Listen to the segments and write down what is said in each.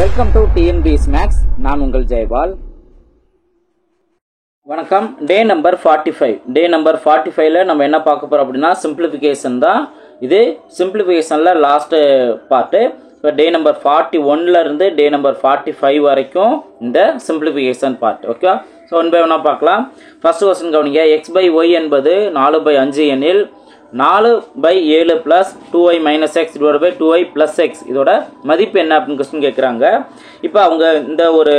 Welcome to TNPS maths. நான் உங்கள் ஜெயபால். வணக்கம். டே நம்பர் 45. டே நம்பர் 45ல நம்ம என்ன பார்க்க போறோம் அப்படின்னா சிம்பிளிஃபிகேஷன் தான். இது சிம்பிளிஃபிகேஷன்ல லாஸ்ட் பார்ட்டு. இப்போ டே நம்பர் 41ல இருந்து டே நம்பர் 45 வரைக்கும் இந்த simplification part. Okay, so 1 by 1 பார்க்கலாம். ஃபர்ஸ்ட் கொஸ்டின் கவனிங்க. எக்ஸ் பை ஒய் என்பது 4/5 எனில் 4/7 plus 2y minus x divided by 2y plus x இதோட மதிப்பு என்ன அப்படின்னு கொஸ்டின் கேட்குறாங்க. இப்போ அவங்க இந்த ஒரு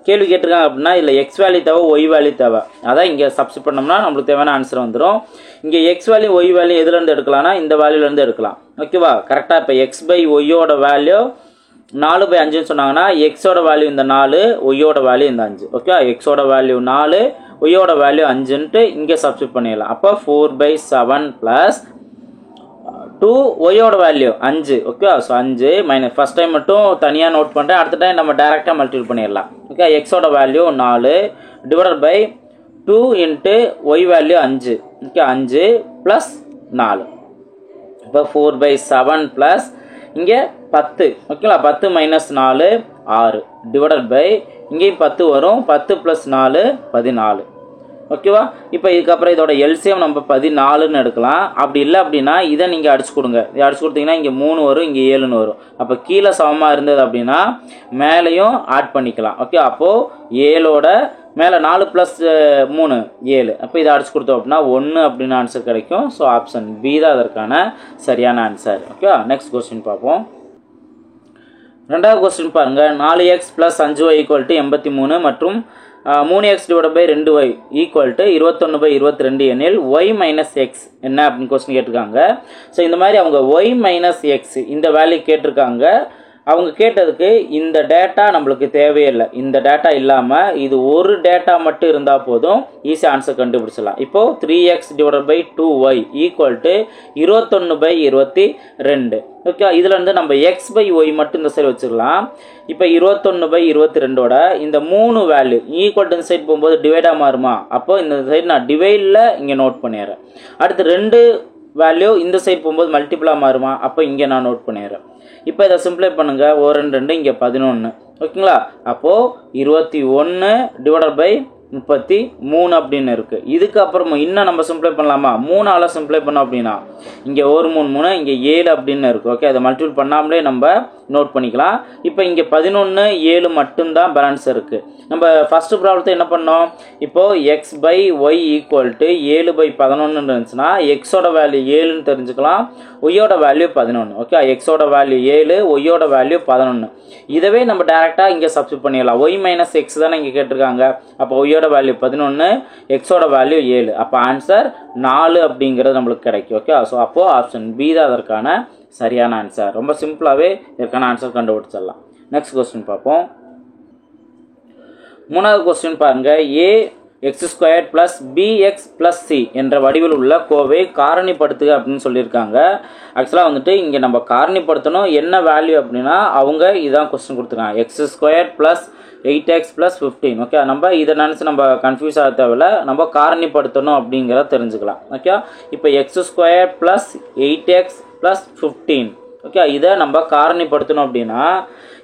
கேள்வி கேட்டிருக்காங்க அப்படின்னா இதில் எக்ஸ் வேல்யூ தேவை, ஒய் வேல்யூ தேவை. அதான் இங்கே சப்ஸ்டிட் பண்ணோம்னா நம்மளுக்கு தேவையான ஆன்சர் வந்துடும். இங்கே எக்ஸ் வேல்யூ ஒய் வேல்யூ எதுலேருந்து எடுக்கலாம்னா இந்த வேல்யூலேருந்து எடுக்கலாம். ஓகேவா, கரெக்டாக. இப்போ எக்ஸ் பை ஒய்யோட வேல்யூ 4/5ன்னு சொன்னாங்கன்னா எக்ஸோட வேல்யூ இந்த 4, ஒய்யோட வேல்யூ இந்த 5. ஓகே, எக்ஸோட வேல்யூ 4, ஒய்யோட வேல்யூ 5ன்ட்டு இங்கே சப்ஸ்டிட் பண்ணிடலாம். அப்போ 4/7 ப்ளஸ் 2 ஒய்யோட value 5. Okay, so 5 minus first time மட்டும் தனியாக நோட் பண்ணுறேன், அடுத்த டைம் நம்ம டேரெக்டாக மல்டிபிள் பண்ணிடலாம். ஓகே, எக்ஸோட value 4 divided by 2 into y value 5. Okay, 5 plus 4. இப்போ 4/7 ப்ளஸ் இங்கே 10. ஓகேங்களா, 10 மைனஸ் 4 6 டிவைடட் பை இங்கேயும் 10 வரும், 10 ப்ளஸ் 4 14. ஓகேவா, இப்போ இதுக்கப்புறம் இதோட எல்சிஎம் நம்ம 14ன்னு எடுக்கலாம். அப்படி இல்லை அப்படின்னா இதை நீங்கள் அடிச்சு கொடுங்க. இதை அடிச்சு கொடுத்தீங்கன்னா இங்கே 3 வரும், இங்கே 7ன்னு வரும். அப்போ கீழே சமமாக இருந்தது அப்படின்னா மேலேயும் ஆட் பண்ணிக்கலாம். ஓகே, அப்போது 7ஓட மேலே 4 ப்ளஸ் 3 7. அப்போ இதை அடிச்சு கொடுத்தோம் அப்படின்னா 1 அப்படின்னு ஆன்சர் கிடைக்கும். ஸோ ஆப்ஷன் பி தான் அதற்கான சரியான ஆன்சர். ஓகே, நெக்ஸ்ட் கொஸ்டின் பார்ப்போம். ரெண்டாவது கொஸ்டின் பாருங்கள். 4x plus 5y equal to 83 மற்றும் 3x divide by 2y equal to 21/22 எனில் y மைனஸ் எக்ஸ் என்ன அப்படின்னு கொஸ்டின் கேட்டிருக்காங்க. ஸோ இந்த மாதிரி அவங்க y மைனஸ் எக்ஸ் இந்த வேல்யூ கேட்டிருக்காங்க. அவங்க கேட்டதுக்கு இந்த டேட்டா நம்மளுக்கு தேவையில்லை. இந்த டேட்டா இல்லாமல் இது ஒரு டேட்டா மட்டும் இருந்தால் போதும், ஈஸியாக ஆன்சர் கண்டுபிடிச்சிடலாம். இப்போது 3x divide by 2y equal to 21/22. Okay, இதுல இருந்து நம்ம எக்ஸ் பை ஒய் மட்டும் இந்த சைடு வச்சுக்கலாம். இப்போ 21/22ஓட இந்த 3 வேல்யூ ஈக்குவல் டு இந்த சைடு போகும்போது டிவைடாக மாறுமா? அப்போ இந்த சைடு நான் டிவைடில் இங்கே நோட் பண்ணிடுறேன். அடுத்து 2 வேல்யூ இந்த சைடு போகும்போது மல்டிபிளாக மாறுமா? அப்போ இங்கே நான் நோட் பண்ணிடுறேன். இப்போ இதை சிம்பிளை பண்ணுங்க. 1 2 இங்கே 11. ஓகேங்களா, அப்போது 21 டிவைடட் பை 33 அப்படின்னு இருக்குது. இதுக்கப்புறமா இன்னும் நம்ம சிம்பிளை பண்ணலாமா? 3ஆல் சிம்பிளை பண்ணோம் அப்படின்னா இங்கே 1 3 3 இங்கே 7 அப்படின்னு இருக்குது. ஓகே, அதை மல்டிபிள் பண்ணாமலே நம்ம நோட் பண்ணிக்கலாம். இப்போ இங்கே 11 7 மட்டும்தான் பேலன்ஸ் இருக்குது. நம்ம ஃபர்ஸ்ட் ப்ராப்ளத்தை என்ன பண்ணோம்? இப்போது x by y equal to 7/11 இருந்துச்சுன்னா எக்ஸோட வேல்யூ 7ன்னு தெரிஞ்சுக்கலாம், ஒய்யோட வேல்யூ 11. ஓகே, எக்ஸோட வேல்யூ 7, ஒய்யோட வேல்யூ 11. இதவே நம்ம டேரெக்டாக இங்கே சப்ஸ்டிட் பண்ணிடலாம். ஒய் மைனஸ் எக்ஸ் தானே இங்கே கேட்டிருக்காங்க. அப்போ ஒய்யோட வேல்யூ 11, எக்ஸோட வேல்யூ 7. அப்போ ஆன்சர் 4 அப்படிங்கிறது நம்மளுக்கு கிடைக்கும். ஓகே, ஸோ அப்போது ஆப்ஷன் பி தான் அதற்கான சரியான ஆன்சர். ரொம்ப சிம்பிளாகவே இதற்கான ஆன்சர் கண்டுபிடிச்சிடலாம். நெக்ஸ்ட் கொஸ்டின் பார்ப்போம். மூணாவது கொஸ்டின் பாருங்க. ஏ x² + bx + c என்ற வடிவில் உள்ள கோவை காரணிப்படுத்துக அப்படின்னு சொல்லியிருக்காங்க. ஆக்சுவலாக வந்துட்டு இங்கே நம்ம காரணிப்படுத்தணும் என்ன வேல்யூ அப்படின்னா அவங்க இதான் கொஸ்டின் கொடுத்துருக்காங்க. x² + 8x + 15. ஓகே, நம்ம இதை நினச்சி நம்ம கன்ஃபியூஸ் ஆக தேவையில்ல, நம்ம காரணிப்படுத்தணும் அப்படிங்கிறத தெரிஞ்சுக்கலாம். ஓகே, இப்போ x² + 8x + 15. ஓகே, இதை நம்ம காரணிப்படுத்தணும் அப்படின்னா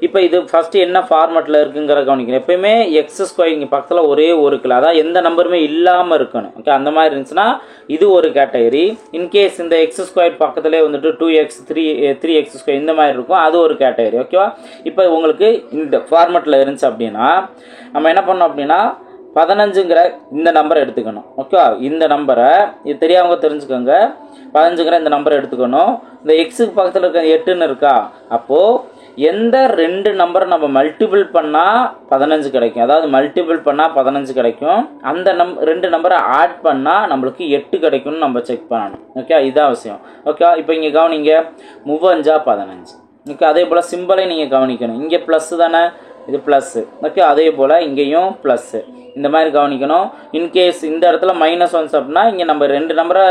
இப்போ இது ஃபஸ்ட்டு என்ன ஃபார்மெட்டில் இருக்குங்கிற கவனிக்கணும். எப்பயுமே x² இங்கே பக்கத்தில் ஒரே ஒரு கிலோ, அதாவது எந்த நம்பருமே இல்லாமல் இருக்கணும். ஓகே, அந்த மாதிரி இருந்துச்சுன்னா இது ஒரு கேட்டகரி. இன்கேஸ் இந்த x² பக்கத்துலேயே வந்துட்டு 2x 3x² இந்த மாதிரி இருக்கும், அது ஒரு கேட்டகரி. ஓகேவா, இப்போ உங்களுக்கு இந்த ஃபார்மெட்டில் இருந்துச்சு அப்படின்னா நம்ம என்ன பண்ணோம் அப்படின்னா 15ங்கிற இந்த நம்பரை எடுத்துக்கணும். ஓகே, இந்த நம்பரை இது தெரியாமங்க தெரிஞ்சுக்கோங்க. 15ங்கிற இந்த நம்பரை எடுத்துக்கணும். இந்த எக்ஸுக்கு பக்கத்தில் இருக்க 8ன்னு இருக்கா, அப்போது எந்த 2 நம்பரை நம்ம மல்டிபிள் பண்ணால் 15 கிடைக்கும், அதாவது மல்டிபிள் பண்ணால் 15 கிடைக்கும், அந்த 2 நம்பரை ஆட் பண்ணால் நம்மளுக்கு 8 கிடைக்கும்னு நம்ம செக் பண்ணணும். ஓகே, இதுதான் விஷயம். ஓகே, இப்போ இங்கே கவனிங்க, 3 15. ஓகே, அதே போல் சிம்பிளை நீங்கள் கவனிக்கணும். இங்கே ப்ளஸ் தானே, இது ப்ளஸ்ஸு. ஓகே, அதே போல் இங்கேயும் ப்ளஸ்ஸு. இந்த மாதிரி கவனிக்கணும். இன்கேஸ் இந்த இடத்துல -1 அப்படின்னா இங்கே நம்ம 2 நம்பரை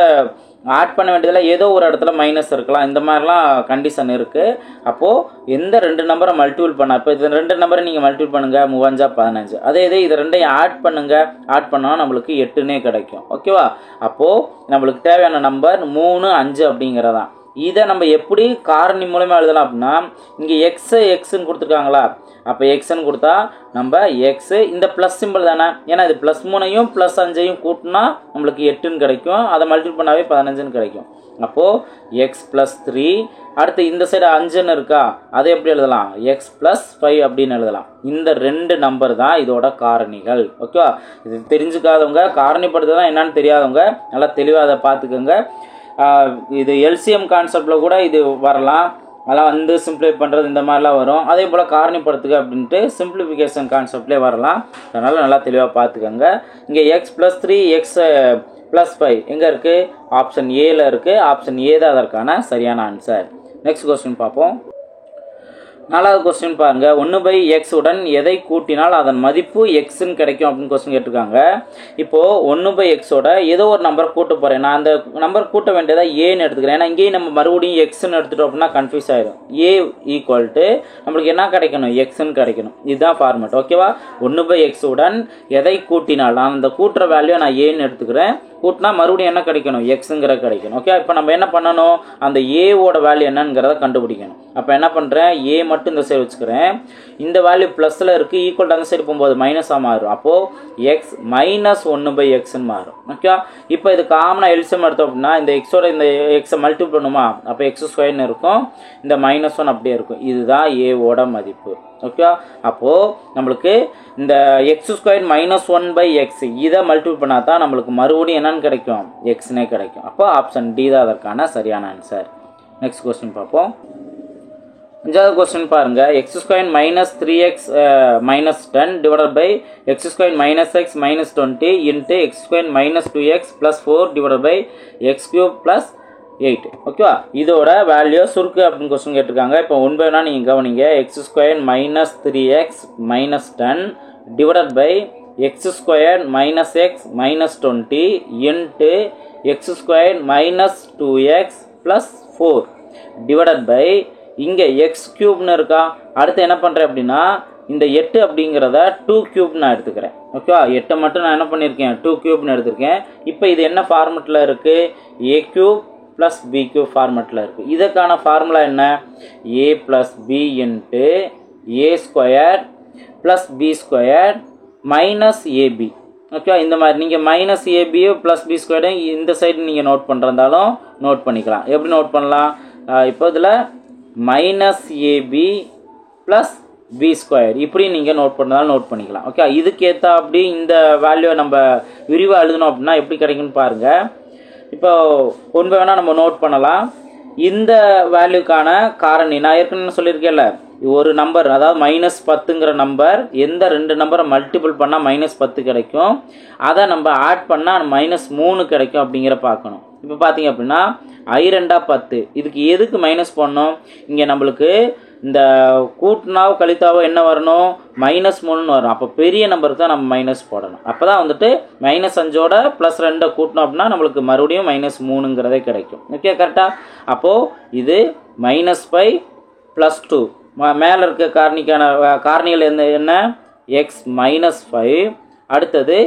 ஆட் பண்ண வேண்டியதில் ஏதோ ஒரு இடத்துல மைனஸ் இருக்கலாம். இந்த மாதிரிலாம் கண்டிஷன் இருக்குது. அப்போது எந்த 2 நம்பரை மல்டிபிள் பண்ணால், இப்போ இது 2 நம்பரை நீங்கள் மல்டிபிள் பண்ணுங்கள், 3 15. அதே இது 2ஐயும் ஆட் பண்ணுங்கள், ஆட் பண்ணால் நம்மளுக்கு 8ன்னே கிடைக்கும். ஓகேவா, அப்போது நம்மளுக்கு தேவையான நம்பர் 3 5 அப்படிங்கிறதான். இதை நம்ம எப்படி காரணி மூலமாக எழுதலாம் அப்படின்னா, இங்கே எக்ஸ்ன்னு கொடுத்துருக்காங்களா, அப்போ எக்ஸ்ன்னு கொடுத்தா நம்ம எக்ஸு இந்த ப்ளஸ் சிம்பிள் தானே, ஏன்னா இது +3ஐயும் +5ஐயும் கூட்டினா நம்மளுக்கு 8ன்னு கிடைக்கும், அதை மல்டிபிள் பண்ணாவே 15ன்னு கிடைக்கும். அப்போது எக்ஸ் + 3, அடுத்து இந்த சைடு 5ன்னு இருக்கா, அதை எப்படி எழுதலாம், எக்ஸ் + 5 அப்படின்னு எழுதலாம். இந்த 2 நம்பர் தான் இதோட காரணிகள். ஓகேவா, இது தெரிஞ்சுக்காதவங்க, காரணிப்படுத்துதான் என்னன்னு தெரியாதவங்க நல்லா தெளிவாக அதை பார்த்துக்கோங்க. இது எல்சிஎம் கான்செப்டில் கூட இது வரலாம், அதெல்லாம் வந்து சிம்பிளை பண்ணுறது இந்த மாதிரிலாம் வரும். அதே போல் காரணிப்படுத்துக அப்படின்ட்டு சிம்பிளிஃபிகேஷன் கான்செப்ட்லேயே வரலாம். அதனால் நல்லா தெளிவாக பார்த்துக்கோங்க. இங்கே எக்ஸ் + 3 எக்ஸ் + 5 எங்கே இருக்குது, ஆப்ஷன் ஏல இருக்குது. ஆப்ஷன் ஏ தான் அதற்கான சரியான ஆன்சர். நெக்ஸ்ட் கொஸ்டின் பார்ப்போம். 4வது கொஸ்டின் பாருங்க, 1/x உடன் எதை கூட்டினால் அதன் மதிப்பு எக்ஸ்ன்னு கிடைக்கும் அப்படின்னு கொஸ்டின் கேட்டிருக்காங்க. இப்போது 1/xோட ஏதோ ஒரு நம்பர் கூட்ட போகிறேன், நான் அந்த நம்பர் கூட்ட வேண்டியதா ஏன்னு எடுத்துக்கிறேன். ஏன்னா இங்கேயும் நம்ம மறுபடியும் எக்ஸ்ன்னு எடுத்துட்டோம் அப்படின்னா கன்ஃபியூஸ் ஆயிடும். ஏ = நம்மளுக்கு என்ன கிடைக்கணும், எக்ஸ்ன்னு கிடைக்கணும். இதுதான் ஃபார்மேட். ஓகேவா, 1/x உடன் எதை கூட்டினால், நான் அந்த கூட்டுற வேல்யூ நான் ஏன்னு எடுத்துக்கிறேன், கூட்டினா மறுபடியும் என்ன கிடைக்கணும், எக்ஸுங்கிற கிடைக்கணும். ஓகே, இப்போ நம்ம என்ன பண்ணணும், அந்த ஏவோட வேல்யூ என்னங்கிறத கண்டுபிடிக்கணும். அப்போ என்ன பண்ணுறேன், ஏ மட்டும் இந்த சைடு வச்சுக்கிறேன், இந்த வேல்யூ ப்ளஸில் இருக்குது, ஈக்குவல் அந்த சைடு போகும்போது மைனஸாக மாறும். அப்போது எக்ஸ் -1/xன்னு மாறும். ஓகே, இப்போ இது காமனாக எல்சிஎம் எடுத்தோம் அப்படின்னா இந்த எக்ஸோட இந்த எக்ஸை மல்டிபிள் பண்ணுமா, அப்போ x² இருக்கும், இந்த -1 அப்படியே இருக்கும். இதுதான் ஏவோட மதிப்பு. ஓகே, அப்போது நம்மளுக்கு இந்த x² -1/x இதை மல்டிபிள் பண்ணால் தான் நம்மளுக்கு மறுபடியும் என்னன்னு கிடைக்கும், எக்ஸ்னே கிடைக்கும். அப்போ ஆப்ஷன் டி தான் அதற்கான சரியான ஆன்சர். நெக்ஸ்ட் கொஸ்டின் பார்ப்போம். 5வது கொஸ்டின் பாருங்க, x² -3x -10 divided by x² -x -20 into x² -2x + 4 divided by x³ + 8. ஓகேவா, இதோட வேல்யூ சுருக்கு அப்படின்னு கொஸ்டின் கேட்டிருக்காங்க. இப்போ 1 பை 1 நீங்கள் கவனிங்க, x² -3x -10 divided by x² -x -20 into x² -2x + 4 divided by இங்கே x³ இருக்கா. அடுத்து என்ன பண்ணுறேன் அப்படின்னா, இந்த 8 அப்படிங்கிறத 2³ நான் எடுத்துக்கிறேன். ஓகேவா, 8 மட்டும் நான் என்ன பண்ணியிருக்கேன், 2³ எடுத்திருக்கேன். இப்போ இது என்ன ஃபார்மெட்டில் இருக்குது, a³ + b³ ஃபார்மெட்டில் இருக்குது. இதற்கான ஃபார்முலா என்ன, a + b into a² + b² -ab. Okay, இந்த மாதிரி நீங்கள் -ab + b² இந்த சைடு நீங்கள் நோட் பண்ணுறதாலும் நோட் பண்ணிக்கலாம். எப்படி நோட் பண்ணலாம், இப்போ இதில் -ab + b² இப்படி நீங்கள் நோட் பண்ணதாலும் நோட் பண்ணிக்கலாம். ஓகே, இதுக்கேற்ற அப்படி இந்த வேல்யூவை நம்ம விரிவாக எழுதணும் அப்படின்னா எப்படி கிடைக்குன்னு பாருங்கள். இப்போ 1 பை 1 நம்ம நோட் பண்ணலாம். இந்த வேல்யூக்கான காரணி நான் ஏற்கனவே சொல்லியிருக்கேன்ல, ஒரு நம்பர் அதாவது -10ங்கிற நம்பர் எந்த 2 நம்பரை மல்டிபிள் பண்ணால் -10 கிடைக்கும், அதை நம்ம ஆட் பண்ணால் -3 கிடைக்கும் அப்படிங்கிற பார்க்கணும். இப்போ பார்த்தீங்க அப்படின்னா i2 10, இதுக்கு எதுக்கு மைனஸ் பண்ணோம், இங்கே நம்மளுக்கு இந்த கூட்டினாவோ கழித்தாவோ என்ன வரணும், -3ன்னு வரும். அப்போ பெரிய நம்பருக்கு தான் நம்ம மைனஸ் போடணும். அப்போ தான் வந்துட்டு -5ஓட +2 கூட்டினோம் அப்படின்னா நம்மளுக்கு மறுபடியும் -3ங்கிறதே கிடைக்கும். ஓகே, கரெக்டாக. அப்போது இது -5 + 2 மேலே இருக்க காரணிகள் என்ன, x -5 அடுத்தது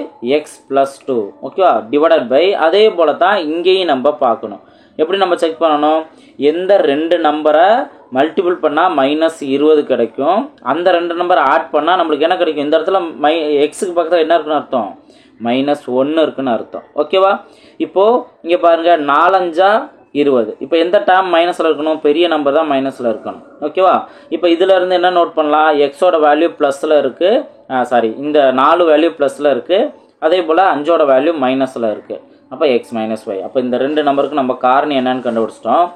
x + 2. ஓகேவா, டிவைடட் பை அதே போல தான் இங்கேயும் நம்ம பார்க்கணும். எப்படி நம்ம செக் பண்ணணும், எந்த 2 நம்பரை மல்டிபிள் பண்ணால் -20 கிடைக்கும், அந்த 2 நம்பரை ஆட் பண்ணால் நம்மளுக்கு என்ன கிடைக்கும், இந்த இடத்துல எக்ஸுக்கு பக்கத்தில் என்ன இருக்குன்னு அர்த்தம், -1 இருக்குன்னு அர்த்தம். ஓகேவா, இப்போது இங்கே பாருங்கள் 4 5 20. இப்போ எந்த டேர்ம் மைனஸில் இருக்கணும், பெரிய நம்பர் தான் மைனஸில் இருக்கணும். ஓகேவா, இப்போ இதிலேருந்து என்ன நோட் பண்ணலாம், எக்ஸோட வேல்யூ ப்ளஸில் இருக்குது, இந்த 4 வேல்யூ ப்ளஸில் இருக்குது, அதே போல் 5ஓட வேல்யூ மைனஸில் இருக்குது. அப்போ x -y. அப்போ இந்த 2 நம்பருக்கு நம்ம காரணி என்னன்னு கண்டுபிடிச்சிட்டோம்.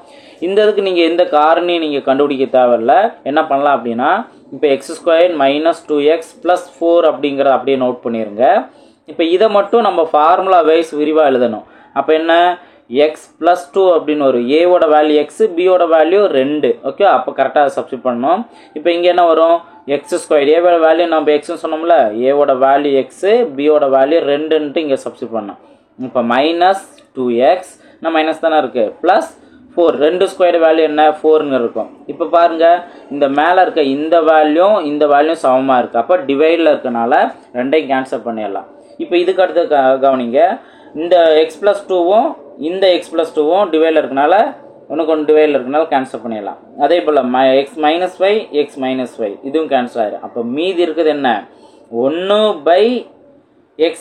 இந்த இதுக்கு நீங்கள் எந்த காரணி நீங்கள் கண்டுபிடிக்க தேவையில்லை. என்ன பண்ணலாம் அப்படின்னா, இப்போ x² -2x + 4 அப்படிங்கிறத அப்படியே நோட் பண்ணிடுங்க. இப்போ இதை மட்டும் நம்ம ஃபார்முலா வைஸ் விரிவாக எழுதணும். அப்போ என்ன, x + 2 அப்படின்னு ஒரு ஏவோட வேல்யூ x, பியோட வேல்யூ 2. ஓகே, அப்போ கரெக்டாக சப்ஸ்டிட் பண்ணணும். இப்போ இங்கே என்ன வரும், x², ஏவோட வேல்யூ நம்ம எக்ஸ்ன்னு சொன்னோம்ல, ஏவோட வேல்யூ x, பியோட வேல்யூ 2ன்ட்டு இங்கே சப்ஸ்டிட் பண்ணோம். இப்போ -2x நான் மைனஸ் தானே இருக்குது, +4 2² வேல்யூ என்ன 4ன்னு இருக்கும். இப்போ பாருங்கள், இந்த மேலே இருக்க இந்த வேல்யூ சமமாக இருக்குது. அப்போ டிவைடில் இருக்கனால 2ஐயும் கேன்சல் பண்ணிடலாம். இப்போ இதுக்கு அடுத்து கவனிங்க, இந்த x + 2வும் இந்த x + 2வும் டிவைடில் இருக்கனால ஒன்றுக்கு ஒன்று டிவைடில் இருக்கனால கேன்சல் பண்ணிடலாம். அதே போல் X minus Y X minus Y இதுவும் கேன்சல் ஆயிடும். அப்போ மீதி இருக்குது என்ன 1/x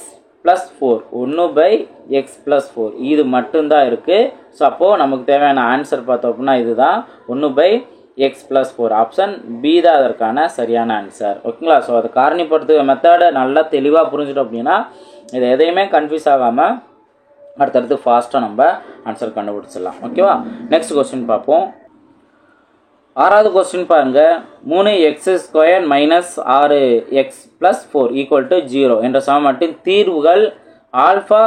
+ 4 1/x + 4 இது மட்டும்தான் இருக்குது. ஸோ அப்போது நமக்கு தேவையான ஆன்சர் பார்த்தோம் அப்படின்னா இதுதான் 1/x + 4 ஆப்ஷன் பி தான் அதற்கான சரியான ஆன்சர். ஓகேங்களா? ஸோ அது காரணிப்படுத்துகிற மெத்தடை நல்லா தெளிவாக புரிஞ்சுட்டோம் அப்படின்னா இதை எதையுமே கன்ஃபியூஸ் ஆகாமல் அடுத்தடுத்து ஃபாஸ்ட்டாக நம்ம ஆன்சர் கண்டுபிடிச்சிடலாம். ஓகேவா? நெக்ஸ்ட் கொஸ்டின் பார்ப்போம். 6வது கொஸ்டின் பாருங்க. 3x² - 6x + 4 = 0 என்ற சமன்பாட்டின் தீர்வுகள் ஆல்ஃபா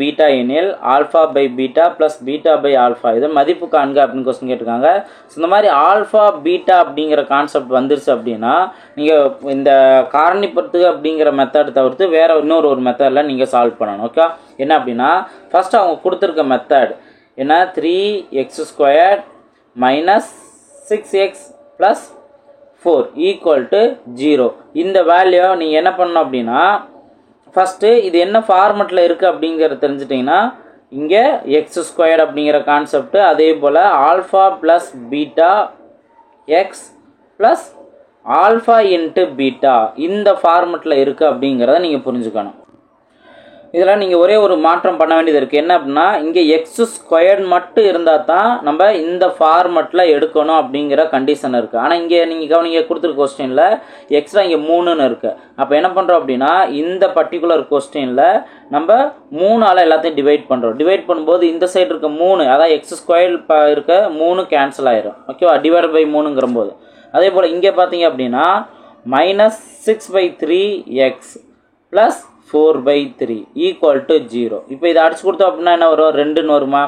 பீட்டா எனில் alpha by beta plus beta by alpha இதை மதிப்பு காண்க அப்படின்னு கொஸ்டின் கேட்டிருக்காங்க. ஸோ இந்த மாதிரி ஆல்ஃபா பீட்டா அப்படிங்கிற கான்செப்ட் வந்துருச்சு அப்படின்னா நீங்கள் இந்த காரணிப்படுத்துக அப்படிங்கிற மெத்தட் தவிர்த்து வேறு இன்னொரு மெத்தடில் நீங்கள் சால்வ் பண்ணணும். ஓகே, என்ன அப்படின்னா ஃபஸ்ட்டு அவங்க கொடுத்துருக்க மெத்தட் என்ன 3x² - 6x + 4 = 0 இந்த வேல்யூ நீங்கள் என்ன பண்ணணும் அப்படின்னா ஃபஸ்ட்டு இது என்ன ஃபார்மெட்டில் இருக்குது அப்படிங்கிறத தெரிஞ்சிட்டிங்கன்னா இங்கே x² அப்படிங்கிற கான்செப்ட் அதே போல் alpha plus beta X plus alpha into beta இந்த ஃபார்மெட்டில் இருக்குது அப்படிங்கிறத நீங்கள் புரிஞ்சுக்கணும். இதில் நீங்கள் ஒரே ஒரு மாற்றம் பண்ண வேண்டியது இருக்குது. என்ன அப்படின்னா இங்கே x² மட்டும் இருந்தால் தான் நம்ம இந்த ஃபார்மெட்டில் எடுக்கணும் அப்படிங்கிற கண்டிஷன் இருக்குது. ஆனால் இங்கே நீங்கள் கவனிங்க கொடுத்துருக்க கொஸ்டினில் எக்ஸ்ட்ரா இங்கே 3ன்னு இருக்குது. அப்போ என்ன பண்ணுறோம் அப்படின்னா இந்த பர்டிகுலர் கொஸ்டினில் நம்ம 3ஆல் எல்லாத்தையும் டிவைட் பண்ணுறோம். டிவைட் பண்ணும்போது இந்த சைடு இருக்க 3 அதாவது x² இருக்க 3 கேன்சல் ஆயிரும். ஓகேவா? டிவைட் பை 3ங்கிற போது அதே போல் இங்கே பார்த்தீங்க அப்படின்னா -6/3x + 4/3 = 0. இப்போ இதை அடிச்சு கொடுத்தோம் அப்படின்னா என்ன வரும் 2ன்னு வருமா?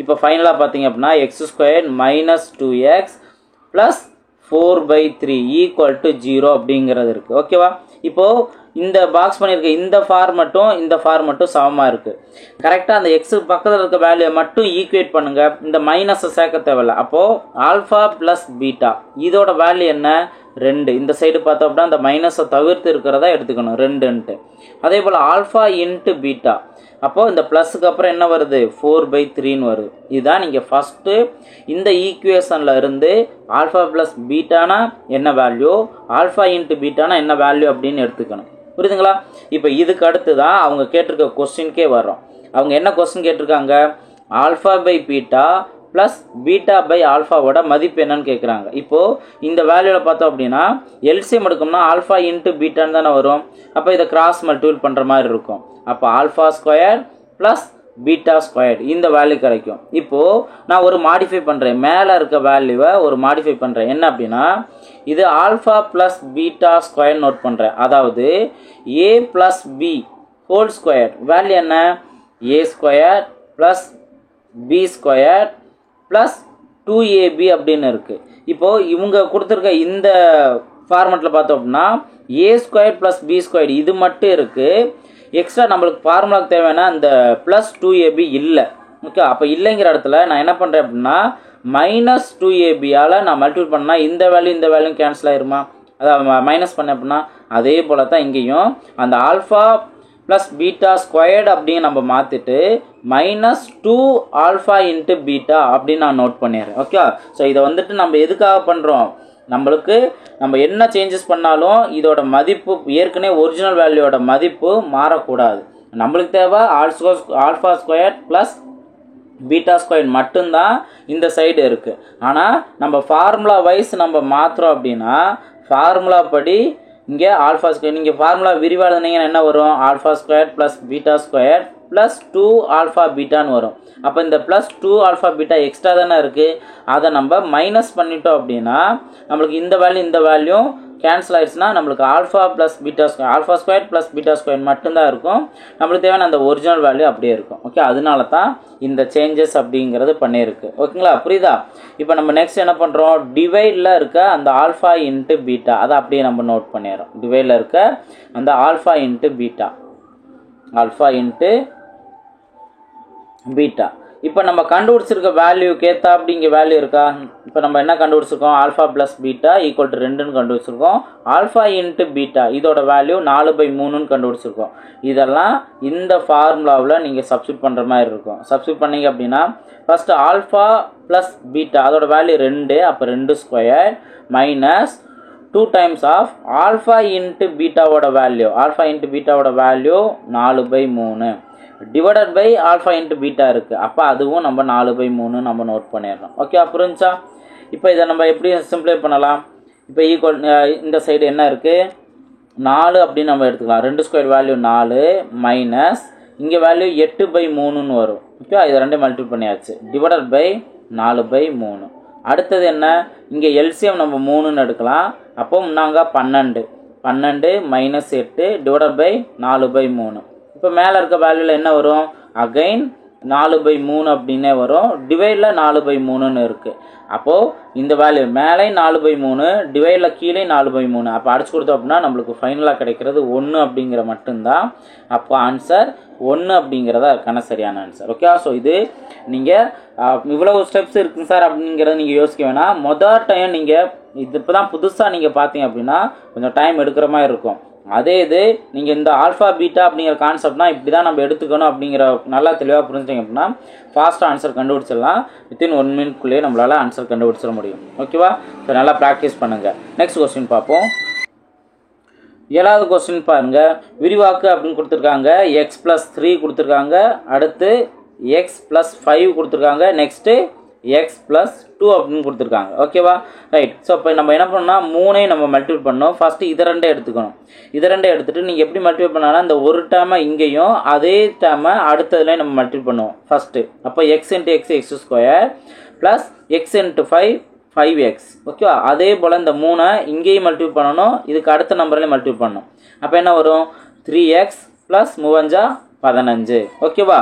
இப்போ ஃபைனலாக பார்த்தீங்க அப்படின்னா x² - 2x + 4/3 = 0 அப்படிங்கிறது இருக்குது. ஓகேவா? இப்போது இந்த பாக்ஸ் பண்ணியிருக்க இந்த ஃபார்மட்டும் சமமாக இருக்குது. கரெக்டாக அந்த எக்ஸு பக்கத்தில் இருக்க வேல்யூவை மட்டும் ஈக்குவேட் பண்ணுங்கள். இந்த மைனஸை சேர்க்க தேவையில்லை. அப்போது ஆல்ஃபா ப்ளஸ் பீட்டா இதோட வேல்யூ என்ன 2. இந்த சைடு பார்த்தோம் அப்படின்னா அந்த மைனஸை தவிர்த்து இருக்கிறதா எடுத்துக்கணும் 2ன்ட்டு. அதே போல் ஆல்ஃபா இன்ட்டு பீட்டா அப்போது இந்த ப்ளஸுக்கு அப்புறம் என்ன வருது 4/3ன்னு வருது. இதுதான் நீங்கள் ஃபஸ்ட்டு இந்த ஈக்குவேஷனில் இருந்து ஆல்ஃபா ப்ளஸ் பீட்டானா என்ன வேல்யூ ஆல்ஃபா இன்ட்டு பீட்டானா என்ன வேல்யூ அப்படின்னு எடுத்துக்கணும். புரியுதுங்களா? இப்போ இதுக்கு அடுத்து தான் அவங்க கேட்டிருக்க கொஸ்டின்கே வர்றோம். அவங்க என்ன கொஸ்டின் கேட்டிருக்காங்க alpha by beta plus beta by ஆல்ஃபாவோட மதிப்பு என்னன்னு கேட்குறாங்க. இப்போது இந்த வேல்யூவில் பார்த்தோம் அப்படின்னா எல்சிஎம் எடுக்கணும்னா ஆல்ஃபா இன்ட்டு பீட்டான்னு தானே வரும். அப்போ இதை கிராஸ் மல்டிபிள் பண்ணுற மாதிரி இருக்கும். அப்போ α² ப்ளஸ் β² இந்த வேல்யூ கிடைக்கும். இப்போது நான் ஒரு மாடிஃபை பண்ணுறேன். மேலே இருக்க வேல்யூவை ஒரு மாடிஃபை பண்ணுறேன். என்ன அப்படின்னா இது ஆல்ஃபா ப்ளஸ் β² நோட் பண்ணுறேன். அதாவது a plus b whole square value என்ன a² plus b² plus 2ab அப்படின்னு இருக்குது. இப்போது இவங்க கொடுத்துருக்க இந்த ஃபார்மெட்டில் பார்த்தோம் அப்படின்னா a² ப்ளஸ் b² இது மட்டும் இருக்குது. எக்ஸ்ட்ரா நம்மளுக்கு ஃபார்முலாக்கு தேவைன்னா இந்த ப்ளஸ் 2ab இல்லை. ஓகே, அப்போ இல்லைங்கிற இடத்துல நான் என்ன பண்ணுறேன் அப்படின்னா -2ab நான் மல்டிபிள் பண்ணால் இந்த வேல்யூ கேன்சல் ஆயிருமா? அதாவது மைனஸ் பண்ணேன் அப்படின்னா அதே போல் தான் இங்கேயும் அந்த ஆல்ஃபா ப்ளஸ் β² அப்படின்னு நம்ம மாற்றிட்டு -2 ஆல்ஃபா இன்ட்டு பீட்டா அப்படின்னு நான் நோட் பண்ணிடுறேன். ஓகே, ஸோ இதை வந்துட்டு நம்ம எதுக்காக பண்ணுறோம் நம்ம என்ன சேஞ்சஸ் பண்ணாலும் இதோட மதிப்பு ஏற்கனவே ஒரிஜினல் வேல்யூவோட மதிப்பு மாறக்கூடாது. நம்மளுக்கு தேவை α² ப்ளஸ் β² மட்டும்தான் இந்த சைடு இருக்குது. ஆனால் நம்ம ஃபார்முலா வைஸ் நம்ம மாற்றுறோம் அப்படின்னா ஃபார்முலா படி இங்கே α² நீங்கள் ஃபார்முலா விரிவாக எழுதுனீங்கன்னா என்ன வரும் α² ப்ளஸ் β² ப்ளஸ் 2 ஆல்ஃபா பீட்டான்னு வரும். அப்போ இந்த ப்ளஸ் 2 ஆல்ஃபா பீட்டா எக்ஸ்ட்ரா தானே இருக்குது. அதை நம்ம மைனஸ் பண்ணிட்டோம் அப்படின்னா நம்மளுக்கு இந்த வேல்யூ கேன்சல் ஆயிடுச்சுன்னா நம்மளுக்கு α ப்ளஸ் β² ப்ளஸ் β² மட்டும்தான் இருக்கும். நம்மளுக்கு தேவையான அந்த ஒரிஜினல் வேல்யூ அப்படியே இருக்கும். ஓகே, அதனால தான் இந்த சேஞ்சஸ் அப்படிங்கிறது பண்ணியிருக்கு. ஓகேங்களா? புரியுதா? இப்போ நம்ம நெக்ஸ்ட் என்ன பண்ணுறோம் டிவைடில் இருக்க அந்த ஆல்ஃபா இன்ட்டு பீட்டா அதை அப்படியே நம்ம நோட் பண்ணிடுறோம். டிவைடில் இருக்க அந்த ஆல்ஃபா இன்ட்டு பீட்டா இப்போ நம்ம கண்டுபிடிச்சிருக்க வேல்யூக்கு ஏற்றா அப்படி இங்கே வேல்யூ இருக்கா? இப்போ நம்ம என்ன கண்டுபிடிச்சிருக்கோம்? Alpha plus beta equal to 2ன்னு கண்டுபிடிச்சிருக்கோம். ஆல்ஃபா இன்ட்டு பீட்டா இதோட வேல்யூ 4/3ன்னு கண்டுபிடிச்சிருக்கோம். இதெல்லாம் இந்த ஃபார்முலாவில் நீங்கள் சப்ஸ்டியூட் பண்ணுற மாதிரி இருக்கும். சப்ஸ்டியூட் பண்ணிங்க அப்படின்னா ஃபஸ்ட்டு ஆல்ஃபா ப்ளஸ் பீட்டா அதோட வேல்யூ 2, அப்போ 2 square minus 2 times of alpha into பீட்டாவோட value 4/3 divided by alpha into beta இருக்குது. அப்போ அதுவும் நம்ம 4/3 நம்ம நோட் பண்ணிடணும். ஓகே, புரிஞ்சா? இப்போ இதை நம்ம எப்படி சிம்பிளை பண்ணலாம்? இப்போ ஈக்குவல் இந்த சைடு என்ன இருக்குது? 4 அப்படின்னு நம்ம எடுத்துக்கலாம். 2 ஸ்கொயர் வேல்யூ 4 மைனஸ் இங்கே வேல்யூ 8/3ன்னு வரும். ஓகே, இதை 2 மல்டிபிள் பண்ணியாச்சு. Divided by 4/3. அடுத்தது என்ன? இங்கே எல்சிஎம் நம்ம 3ன்னு எடுக்கலாம். அப்போ நாங்கள் 12 மைனஸ் 8 டிவைடட் பை 4/3. இப்போ மேலே இருக்க வேல்யூவில் என்ன வரும்? அகைன் 4/3 அப்படின்னே வரும். டிவைடில் 4/3ன்னு இருக்குது. அப்போது இந்த வேல்யூ மேலே 4/3 டிவைடில் கீழே 4/3. அப்போ அடிச்சு கொடுத்தோம் அப்படின்னா நம்மளுக்கு ஃபைனலாக கிடைக்கிறது 1 அப்படிங்கிற மட்டும்தான். அப்போ ஆன்சர் 1 அப்படிங்கிறதா இருக்கான சரியான ஆன்சர். ஓகே, ஸோ இது நீங்கள் இவ்வளவு ஸ்டெப்ஸ் இருக்குங்க சார் அப்படிங்கிறத நீங்கள் யோசிக்க வேணாம். மொதல் டைம் நீங்கள் இது இப்போ தான் புதுசாக நீங்கள் பார்த்தீங்க அப்படின்னா கொஞ்சம் டைம் எடுக்கிற மாதிரி இருக்கும். அதே இது நீங்கள் இந்த ஆல்ஃபா பீட்டா அப்படிங்கிற கான்செப்ட்னா இப்படி தான் நம்ம எடுத்துக்கணும் அப்படிங்கிற நல்லா தெளிவாக புரிஞ்சுட்டிங்க அப்படின்னா ஃபாஸ்ட்டாக ஆன்சர் கண்டுபிடிச்சிடலாம். வித்தின் 1 மினிட்குள்ளேயே நம்மளால் ஆன்சர் கண்டுபிடிச்சிட முடியும். ஓகேவா? ஸோ நல்லா ப்ராக்டிஸ் பண்ணுங்கள். நெக்ஸ்ட் கொஸ்டின் பார்ப்போம். 7வது கொஸ்டின் பாருங்கள். விரிவாக்கு அப்படின்னு கொடுத்துருக்காங்க. x+3 கொடுத்துருக்காங்க. அடுத்து x+5 கொடுத்துருக்காங்க. நெக்ஸ்ட்டு x+2 அப்படின்னு கொடுத்துருக்காங்க. ஓகேவா? ரைட். ஸோ இப்போ நம்ம என்ன பண்ணோம்னா 3ஐயும் நம்ம மல்டிபிள் பண்ணோம். ஃபஸ்ட்டு இதை 2 எடுத்துக்கணும். இதை 2 எடுத்துகிட்டு நீங்கள் எப்படி மல்டிபிள் பண்ணாலும் இந்த ஒரு டேர்மை இங்கேயும் அதே டேர்மை அடுத்ததுலேயும் நம்ம மல்டிபிள் பண்ணுவோம் ஃபஸ்ட்டு. அப்போ x into x² plus x into 5x. ஓகேவா? அதே போல் இந்த 3ஐ இங்கேயும் மல்டிபிள் பண்ணணும். இதுக்கு அடுத்த நம்பர்லேயும் மல்டிபிள் பண்ணணும். அப்போ என்ன வரும்? 3x plus 3 15. ஓகேவா?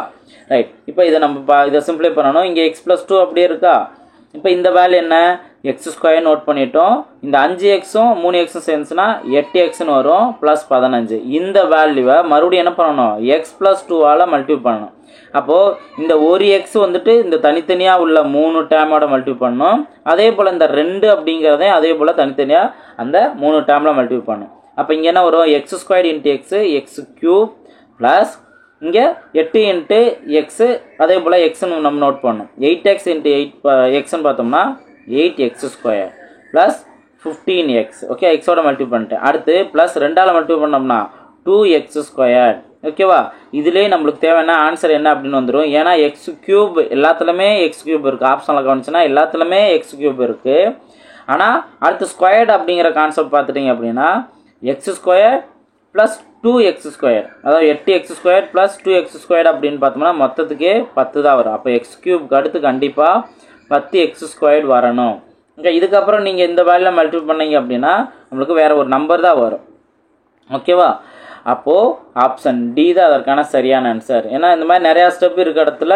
ரைட். இப்போ இதை நம்ம இதை சிம்பிளை பண்ணணும். இங்கே x+2 அப்படியே இருக்கா? இப்போ இந்த வேல்யூ என்ன? x² நோட் பண்ணிட்டோம். இந்த 5xம் 3xம் சேர்ந்துச்சுன்னா 8xன்னு வரும் ப்ளஸ் 15. இந்த வேல்யூவை மறுபடியும் என்ன பண்ணணும்? x+2ஆல் மல்டிபிள் பண்ணணும். அப்போது இந்த ஒரு x வந்துட்டு இந்த தனித்தனியாக உள்ள 3 டேமோட மல்டிபிள் பண்ணணும். அதே போல் இந்த 2 அப்படிங்கிறதையும் அதே போல் தனித்தனியாக அந்த 3 டேமில் மல்டிபிள் பண்ணணும். அப்போ இங்கே என்ன வரும்? x² இன்ட்டு x3 ப்ளஸ் இங்கே 8 இன்ட்டு எக்ஸு அதே போல் எக்ஸ்ன்னு நம்ம நோட் பண்ணணும். 8x இன்ட்டு 8xன்னு பார்த்தோம்னா 8x² ப்ளஸ் 15x. ஓகே, எக்ஸோட மல்டிபிள் பண்ணிட்டேன். அடுத்து ப்ளஸ் 2ஆல் மல்டிபிள் பண்ணோம்னா 2x². ஓகேவா? இதுலேயே நம்மளுக்கு தேவையான ஆன்சர் என்ன அப்படின்னு வந்துடும். ஏன்னா x³ எல்லாத்துலேயுமே x³ இருக்குது. ஆப்ஷனில் கவனிச்சுன்னா எல்லாத்துலேயுமே x³ இருக்குது. ஆனால் அடுத்து ஸ்கொயர்டு அப்படிங்கிற கான்செப்ட் பார்த்துட்டிங்க அப்படின்னா x² ப்ளஸ் 2x², அதாவது 8x² ப்ளஸ் 2x² அப்படின்னு பார்த்தோம்னா மொத்தத்துக்கே 10 தான் வரும். அப்போ x³ அடுத்து கண்டிப்பாக 10x² வரணும். ஓகே, இதுக்கப்புறம் நீங்கள் இந்த வேல்யூவில் மல்டிபிள் பண்ணீங்க அப்படின்னா நம்மளுக்கு வேறு ஒரு நம்பர் தான் வரும். ஓகேவா? அப்போது ஆப்ஷன் டி தான் அதற்கான சரியான ஆன்சர். ஏன்னா இந்த மாதிரி நிறையா ஸ்டெப் இருக்க இடத்துல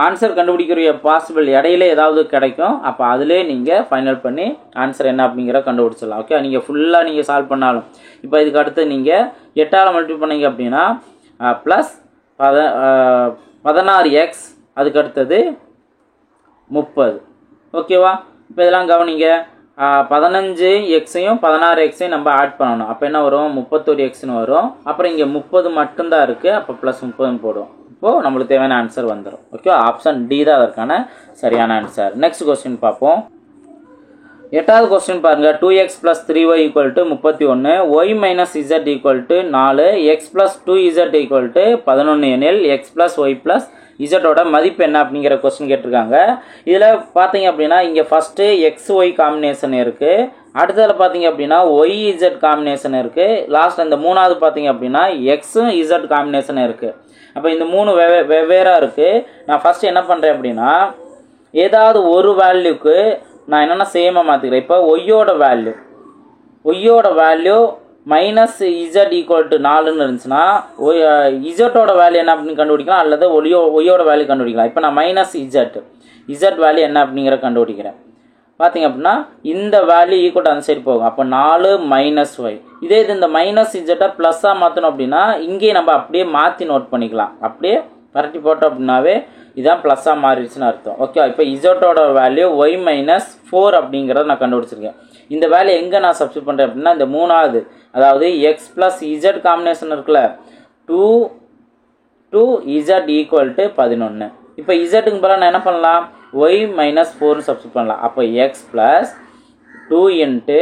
ஆன்சர் கண்டுபிடிக்கிற பாசிபிள் இடையில ஏதாவது கிடைக்கும். அப்போ அதிலே நீங்கள் ஃபைனல் பண்ணி ஆன்சர் என்ன அப்படிங்கிற கண்டுபிடிச்சிடலாம். ஓகே, நீங்கள் ஃபுல்லாக நீங்கள் சால்வ் பண்ணாலும் இப்போ இதுக்கு அடுத்து நீங்கள் 8ஆல் மல்டிபிள் பண்ணீங்க அப்படின்னா ப்ளஸ் 16x அதுக்கு அடுத்தது 30. ஓகேவா? இப்போ இதெல்லாம் கவனிங்க. 15xையும் 16xையும் நம்ம ஆட் பண்ணணும். அப்போ என்ன வரும்? 31xன்னு வரும். அப்புறம் இங்கே 30 மட்டும்தான் இருக்குது. அப்போ ப்ளஸ் 30ன்னு போடும். இப்போது நம்மளுக்கு தேவையான ஆன்சர் வந்துடும். ஓகே, ஆப்ஷன் டி தான் அதற்கான சரியான ஆன்சர். நெக்ஸ்ட் கொஸ்டின் பார்ப்போம். 8வது கொஸ்டின் பாருங்கள். 2x + 3y = 31, y - z = 4, x + 2z = 11 எனில் x + y + z மதிப்பு என்ன அப்படிங்கிற கொஸ்டின் கேட்டிருக்காங்க. இதில் பார்த்தீங்க அப்படின்னா இங்கே ஃபஸ்ட்டு XY காம்பினேஷன் இருக்குது. அடுத்ததில் பார்த்தீங்க அப்படின்னா YZ காம்பினேஷன் இருக்குது. லாஸ்ட் இந்த 3வது பார்த்தீங்க அப்படின்னா XZ காம்பினேஷன் இருக்குது. அப்போ இந்த 3 வெவ்வேறாக இருக்குது. நான் ஃபஸ்ட்டு என்ன பண்ணுறேன் அப்படின்னா ஏதாவது ஒரு வேல்யூக்கு நான் என்னென்னா சேமாக மாற்றிக்கிறேன். இப்போ ஒய்யோட வேல்யூ -z = 4ன்னு இருந்துச்சுன்னா இசட்டோட வேல்யூ என்ன அப்படின்னு கண்டுபிடிக்கலாம், அல்லது ஒய்யோட வேல்யூ கண்டுபிடிக்கலாம். இப்போ நான் -z வேல்யூ என்ன அப்படிங்கிற கண்டுபிடிக்கிறேன். பார்த்தீங்க அப்படின்னா இந்த வேல்யூ ஈக்குவல் அந்த சைடு போகும். அப்போ 4 - y. இதே இது இந்த -z ப்ளஸ்ஸாக மாற்றணும் அப்படின்னா இங்கேயே நம்ம அப்படியே மாற்றி நோட் பண்ணிக்கலாம். அப்படியே பரட்டி போட்டோம் அப்படின்னாவே இதான் ப்ளஸ்ஸாக மாறிடுச்சுன்னு அர்த்தம். ஓகே, இப்போ இசட்டோட வேல்யூ ஒய் மைனஸ் 4 அப்படிங்கிறத நான் கண்டுபிடிச்சிருக்கேன். இந்த வேல்யூ எங்கே நான் சப்ஸ்டிட் பண்ணுறேன் அப்படின்னா இந்த மூணாவது, அதாவது எக்ஸ் ப்ளஸ் இசட் காம்பினேஷன் இருக்குல்ல, 2 இசட் ஈக்குவல் டு 11. இப்போ இசட்டுக்கு பதிலாக நான் என்ன பண்ணலாம், ஒய் மைனஸ் 4 சப்ஸ்டிட் பண்ணலாம். அப்போ எக்ஸ் ப்ளஸ் 2 இன்ட்டு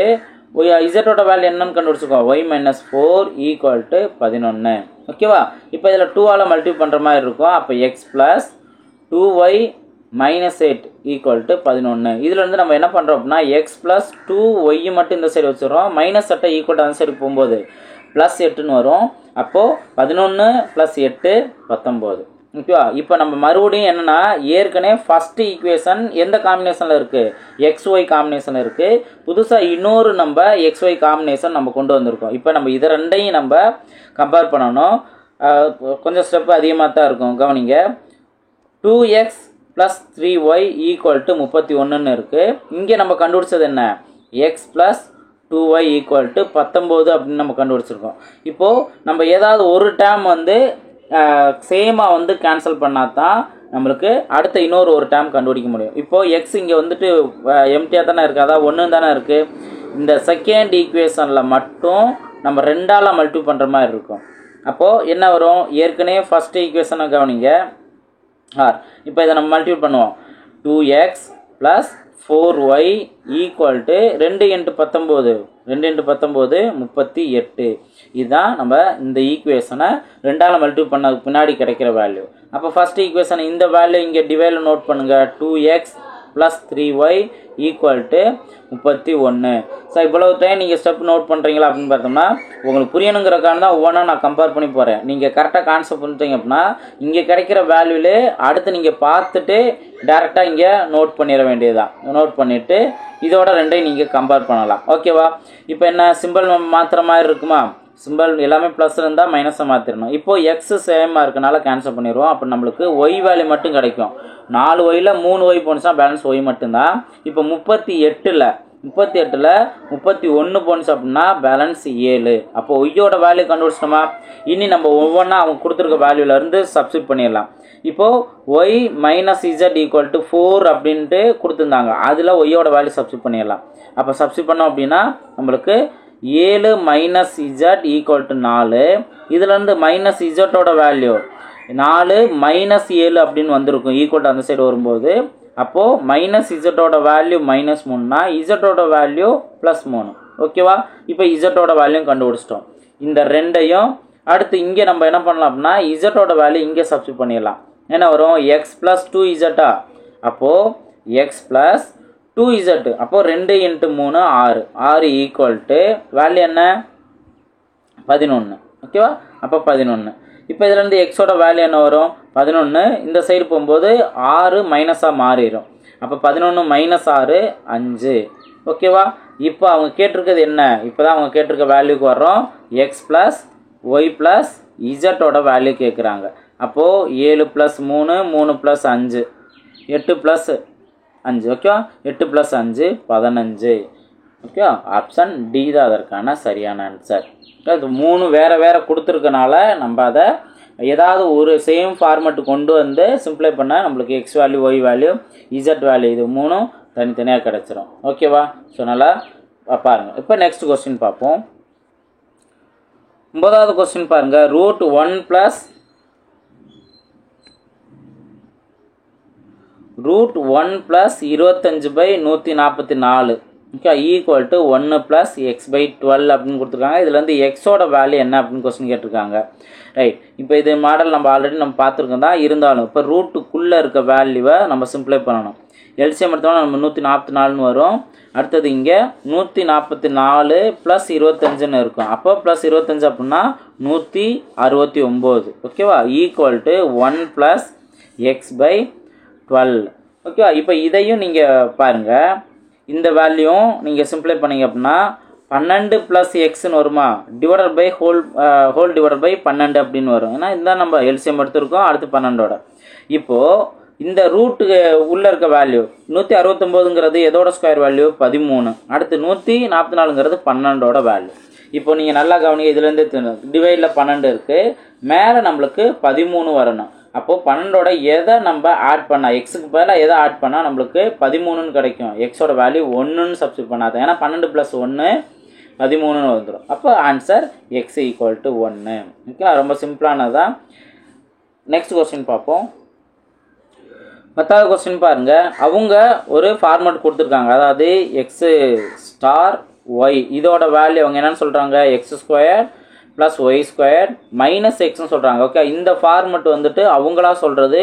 இசட்டோட வேல்யூ என்னன்னு கண்டுபிடிச்சிக்கோம், ஒய் மைனஸ் 4 ஈக்குவல் டு 11. ஓகேவா? இப்போ இதில் 2ஆல் மல்டிப்ளை பண்ணுற மாதிரி இருக்கும். அப்போ X plus 2y minus 8 equal to 11. இதில் வந்து நம்ம என்ன பண்ணுறோம் அப்படின்னா எக்ஸ் ப்ளஸ் 2y மட்டும் இந்த சைடு வச்சுக்கிறோம், மைனஸ் 8 ஈக்குவல் டு அந்த சைடு போகும்போது ப்ளஸ் 8ன்னு வரும். அப்போது 11 ப்ளஸ் 8 19. ஓகேவா? இப்போ நம்ம மறுபடியும் என்னென்னா ஏற்கனவே ஃபஸ்ட்டு ஈக்குவேஷன் எந்த காம்பினேஷனில் இருக்குது, XY காம்பினேஷனில் இருக்குது. புதுசாக இன்னொரு நம்ம XY காம்பினேஷன் நம்ம கொண்டு வந்திருக்கோம். இப்போ நம்ம இதை ரெண்டையும் நம்ம கம்பேர் பண்ணணும். கொஞ்சம் ஸ்டெப்பு அதிகமாக தான் இருக்கும், கவனிங்க. 2x plus 3y equal to 31ன்னு இருக்குது. இங்கே நம்ம கண்டுபிடிச்சது என்ன, X plus 2y equal to 19 அப்படின்னு நம்ம கண்டுபிடிச்சிருக்கோம். இப்போது நம்ம ஏதாவது ஒரு டேர்ம் வந்து சேமாக வந்து கேன்சல் பண்ணால் தான் நம்மளுக்கு அடுத்த இன்னொரு டேர்ம் கண்டுபிடிக்க முடியும். இப்போது எக்ஸ் இங்கே வந்துட்டு எம்டியாக தானே இருக்குது, அதாவது 1 தானே இருக்குது. இந்த செகண்ட் ஈக்குவேஷனில் மட்டும் நம்ம 2ஆல் மல்டிப்ளை பண்ணுற மாதிரி இருக்கும். அப்போது என்ன வரும், ஏற்கனவே ஃபஸ்ட்டு ஈக்குவேஷனை கவனிங்க. இப்போ இதை நம்ம மல்டிப்ளை பண்ணுவோம். 2x plus 4y equal to 2 into 19, 2 into 19 38. இதுதான் நம்ம இந்த ஈக்குவேஷனை 2ஆல் மல்டிப்ளை பண்ணதுக்கு பின்னாடி கிடைக்கிற வேல்யூ. அப்போ ஃபஸ்ட் ஈக்குவேஷன் இந்த வேல்யூ இங்கே டிவைடில் நோட் பண்ணுங்கள். 2x plus 3y equal to 31. So இவ்வளவு டைம் நீங்கள் ஸ்டெப் நோட் பண்ணுறீங்களா அப்படின்னு பார்த்தோம்னா உங்களுக்கு புரியணுங்கிறக்கான தான் ஒவ்வொன்றா நான் கம்பேர் பண்ணி போகிறேன். நீங்கள் கரெக்டாக கான்செப்ட் பண்ணிட்டீங்க அப்படின்னா இங்கே கிடைக்கிற வேல்யூலே அடுத்து நீங்கள் பார்த்துட்டு டேரெக்டாக இங்கே நோட் பண்ணிட வேண்டியதுதான். நோட் பண்ணிவிட்டு இதோட ரெண்டையும் நீங்கள் கம்பேர் பண்ணலாம். ஓகேவா? இப்போ என்ன சிம்பிள் மாற்றுற மாதிரி இருக்குமா, சிம்பிள் எல்லாமே ப்ளஸ் இருந்தால் மைனஸை மாற்றிடணும். இப்போது எக்ஸ் சேமாக இருக்கனால கேன்சல் பண்ணிடுவோம். அப்போ நம்மளுக்கு ஒய் வேல்யூ மட்டும் கிடைக்கும். 4 ஒயில் 3 ஒய் போனுச்சுன்னா பேலன்ஸ் ஒய் மட்டும்தான். இப்போ 38ல் 31 போனுச்சு அப்படின்னா பேலன்ஸ் 7. அப்போ ஒய்யோட வேல்யூ கண்டுபிடிச்சிட்டோமா. இனி நம்ம ஒவ்வொன்றா அவங்க கொடுத்துருக்க வேல்யூலேருந்து சப்ஸ்டிட் பண்ணிடலாம். இப்போது y minus z equal to 4 அப்படின்ட்டு கொடுத்துருந்தாங்க, அதில் ஒய்யோட வேல்யூ சப்ஸ்டிட் பண்ணிடலாம். அப்போ சப்ஸ்டிட் பண்ணோம் அப்படின்னா நம்மளுக்கு 7 மைனஸ் இசட் ஈக்குவல் டு 4. இதுலேருந்து மைனஸ் இசட்டோட வேல்யூ 4 மைனஸ் 7 அப்படின்னு வந்திருக்கும் ஈக்குவல் டு அந்த சைடு வரும்போது. அப்போது மைனஸ் இசட்டோட வேல்யூ மைனஸ் 3னா இசட்டோட வேல்யூ ப்ளஸ் 3. ஓகேவா? இப்போ இசட்டோட வேல்யூ கண்டுபிடிச்சிட்டோம். இந்த ரெண்டையும் அடுத்து இங்கே நம்ம என்ன பண்ணலாம் அப்படின்னா இசட்டோட வேல்யூ இங்கே சப்ஸ்டிட் பண்ணிடலாம். என்ன வரும், எக்ஸ் ப்ளஸ் 2 இசட்டா, அப்போது எக்ஸ் ப்ளஸ் 2 இசட், அப்போது 2 இன்ட்டு 3 6 ஈக்குவல் டு வேல்யூ என்ன 11. ஓகேவா? அப்போ 11. இப்போ இதுலேருந்து எக்ஸோட வேல்யூ என்ன வரும் 11. இந்த சைடு போகும்போது 6 மைனஸாக மாறிடும். அப்போ 11 மைனஸ் 6 5. ஓகேவா? இப்போ அவங்க கேட்டிருக்கிறது என்ன, இப்போ தான் அவங்க கேட்டிருக்க வேல்யூக்கு வர்றோம். எக்ஸ் ப்ளஸ் ஒய் ப்ளஸ் இசட்டோட வேல்யூ கேட்குறாங்க. அப்போது 7 plus 3 3 plus 5 8 plus 5. Okay, 8 plus 5 15. Okay, option D தான் அதற்கான சரியான ஆன்சர். இது 3 வேறு வேறு கொடுத்துருக்கனால நம்ம அதை ஏதாவது ஒரு சேம் ஃபார்மெட்டு கொண்டு வந்து சிம்ப்ளை பண்ணால் நம்மளுக்கு x value y value z value இது 3 தனித்தனியாக கிடச்சிரும். ஓகேவா? ஸோ நல்லா பாருங்கள். இப்போ நெக்ஸ்ட் கொஸ்டின் பார்ப்போம். 9வது கொஸ்டின் பாருங்கள். Root 1 + root 1 + 25/144 okay equal to 1 + x/12 அப்படின்னு கொடுத்துருக்காங்க. இதில் வந்து எக்ஸோட வேல்யூ என்ன அப்படின்னு கொஸ்டின் கேட்டிருக்காங்க. ரைட், இப்போ இது மாடல் நம்ம ஆல்ரெடி நம்ம பார்த்துருக்கோம் தான், இருந்தாலும் இப்போ ரூட்டுக்குள்ளே இருக்க வேல்யூவை நம்ம சிம்ப்ளை பண்ணணும். எல்சிஎம் எடுத்தோம்னா நம்ம 144ன்னு வரும். அடுத்தது இங்கே 144 + 25ன்னு இருக்கும். அப்போ ப்ளஸ் 25 அப்படின்னா 169. ஓகேவா? Equal to 1 + x/12. ஓகேவா? இப்போ இதையும் நீங்கள் பாருங்கள், இந்த வேல்யூவும் நீங்கள் சிம்ப்ளை பண்ணிங்க அப்படின்னா 12 + xன்னு வருமா, divided by whole divided by 12 அப்படின்னு வரும். ஏன்னா இந்த நம்ம எல்சிஎம் எடுத்துருக்கோம், அடுத்து 12ஓட. இப்போது இந்த ரூட்டுக்கு உள்ளே இருக்க வேல்யூ 169ங்கிறது எதோட ஸ்கொயர் வேல்யூ 13. அடுத்து 144ங்கிறது 12ஓட வேல்யூ. இப்போ நீங்கள் நல்லா கவனிங்க, இதுலேருந்து டிவைடில் 12 இருக்குது, மேலே நம்மளுக்கு 13 வரணும். அப்போது 12ஓட எதை நம்ம ஆட் பண்ணால் எக்ஸுக்கு பதிலாக எதை ஆட் பண்ணால் நம்மளுக்கு 13ன்னு கிடைக்கும். எக்ஸோட வேல்யூ 1ன்னு சப்ஸ்டிட் பண்ணாத, ஏன்னா 12 + 1 13ன்னு வந்துடும். அப்போ answer X equal to 1. Okay, ரொம்ப சிம்பிளானதுதான். நெக்ஸ்ட் கொஸ்டின் பார்ப்போம். 10வது கொஸ்டின் பாருங்கள். அவங்க ஒரு ஃபார்மேட் கொடுத்துருக்காங்க, அதாவது எக்ஸு ஸ்டார் ஒய், இதோட வேல்யூ அவங்க என்னென்னு சொல்கிறாங்க, x² + y² - xன்னு சொல்கிறாங்க. ஓகே, இந்த ஃபார்மெட் வந்துட்டு அவங்களா சொல்கிறது.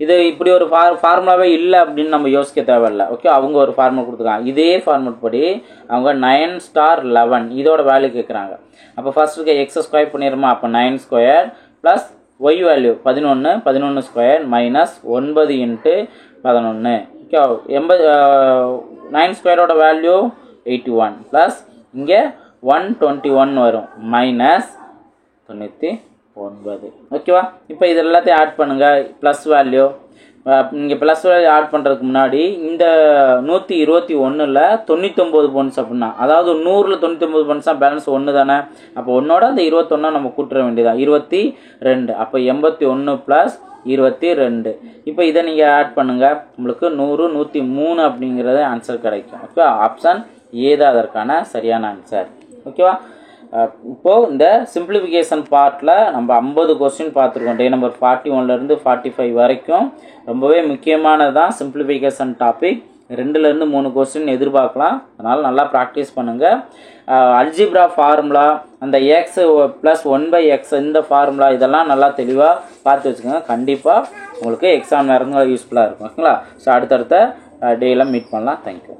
இது இப்படி ஒரு ஃபார்முலாவே இல்லை அப்படின்னு நம்ம யோசிக்க தேவையில்லை. ஓகே, அவங்க ஒரு ஃபார்முலா கொடுத்துருக்காங்க. இதே ஃபார்மெட் படி அவங்க 9 * 11 இதோட வேல்யூ கேட்குறாங்க. அப்போ ஃபர்ஸ்ட் இருக்க எக்ஸை ஸ்கொயர் பண்ணிடுமா, அப்போ 9² + y value 11 11² - 9 × 11. Okay, 9² value 81 plus இங்கே 121 வரும் -99. ஓகேவா, இப்போ இது எல்லாத்தையும் ஆட் பண்ணுங்கள். ப்ளஸ் வேல்யூ இங்கே ப்ளஸ் வேல்யூ ஆட் பண்ணுறதுக்கு முன்னாடி இந்த 121ல் 99 போன்ஸ் அப்படின்னா, அதாவது 100ல் 99 போன்ஸ்னால் பேலன்ஸ் 1 தானே. அப்போ 1ஓட அந்த 21 நம்ம கூட்டுற வேண்டியதான், 22. அப்போ 81 + 22. இப்போ இதை நீங்கள் ஆட் பண்ணுங்கள், உங்களுக்கு 100 103 அப்படிங்கிறது ஆன்சர் கிடைக்கும். ஓகே, ஆப்ஷன் ஏ தான் அதற்கான சரியான ஆன்சர். ஓகேவா, இப்போது இந்த சிம்பிளிஃபிகேஷன் பார்ட்டில் நம்ம 50 கொஸ்டின் பார்த்துருக்கோம். டே நம்பர் 41லேருந்து 45 வரைக்கும் ரொம்பவே முக்கியமானது தான் சிம்பிளிஃபிகேஷன் டாபிக். 2லேருந்து 3 கொஸ்டின் எதிர்பார்க்கலாம், அதனால் நல்லா ப்ராக்டிஸ் பண்ணுங்கள். அல்ஜிப்ரா ஃபார்முலா, அந்த x + 1/x இந்த ஃபார்முலா இதெல்லாம் நல்லா தெளிவாக பார்த்து வச்சுக்கோங்க. கண்டிப்பாக உங்களுக்கு எக்ஸாம் நேரங்கள் யூஸ்ஃபுல்லாக இருக்கும். ஓகேங்களா, ஸோ அடுத்தடுத்த டேயில் மீட் பண்ணலாம். தேங்க்யூ.